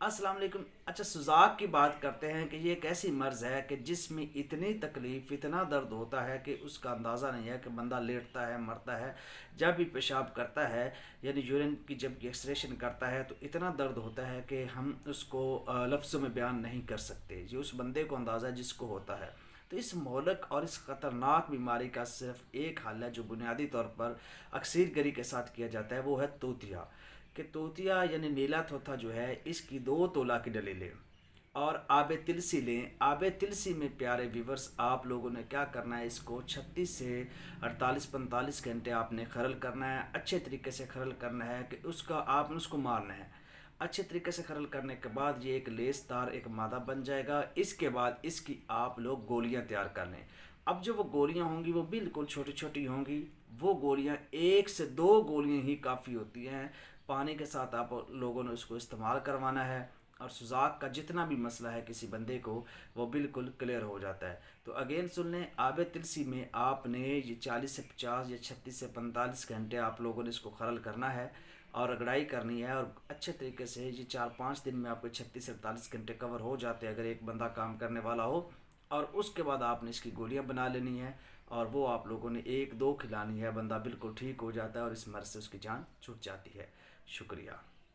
अस्सलाम वालेकुम। अच्छा, सुजाक की बात करते हैं कि ये एक ऐसी मर्ज़ है कि जिसमें इतनी तकलीफ़, इतना दर्द होता है कि उसका अंदाज़ा नहीं है कि बंदा लेटता है, मरता है। जब भी पेशाब करता है, यानी यूरिन की जब एक्सक्रीशन करता है, तो इतना दर्द होता है कि हम उसको लफ्ज़ों में बयान नहीं कर सकते। ये उस बंदे को अंदाज़ा है जिसको होता है। तो इस मोहलक और इस ख़तरनाक बीमारी का सिर्फ एक हल है जो बुनियादी तौर पर अक्सर गरी के साथ किया जाता है, वो है तोतिया। कि तोतिया यानी नीला तोता जो है, इसकी 2 तोला की डली लें और आब तिलसी लें। आब तिलसी में प्यारे व्यूवर्स, आप लोगों ने क्या करना है, इसको 36 से 48-45 घंटे आपने खरल करना है। अच्छे तरीके से खरल करना है कि उसका आपने उसको मारना है। अच्छे तरीके से खरल करने के बाद ये एक लेसदार एक मादा बन जाएगा। इसके बाद इसकी आप लोग गोलियां तैयार कर लें। अब जो वो गोलियां होंगी वो बिल्कुल छोटी छोटी होंगी। वो गोलियां 1 से 2 गोलियां ही काफ़ी होती हैं। पानी के साथ आप लोगों ने उसको इस्तेमाल करवाना है और सुजाक का जितना भी मसला है किसी बंदे को, वो बिल्कुल क्लियर हो जाता है। तो अगेन सुन लें, आब तिलसी में आपने ये 40 से 50 या 36 से 45 घंटे आप लोगों ने इसको खरल करना है और रगड़ाई करनी है। और अच्छे तरीके से ये 4-5 दिन में आपके 36 से 48 घंटे कवर हो जाते हैं अगर एक बंदा काम करने वाला हो। और उसके बाद आपने इसकी गोलियां बना लेनी है और वो आप लोगों ने 1-2 खिलानी है। बंदा बिल्कुल ठीक हो जाता है और इस मर्ज़ से उसकी जान छूट जाती है। शुक्रिया।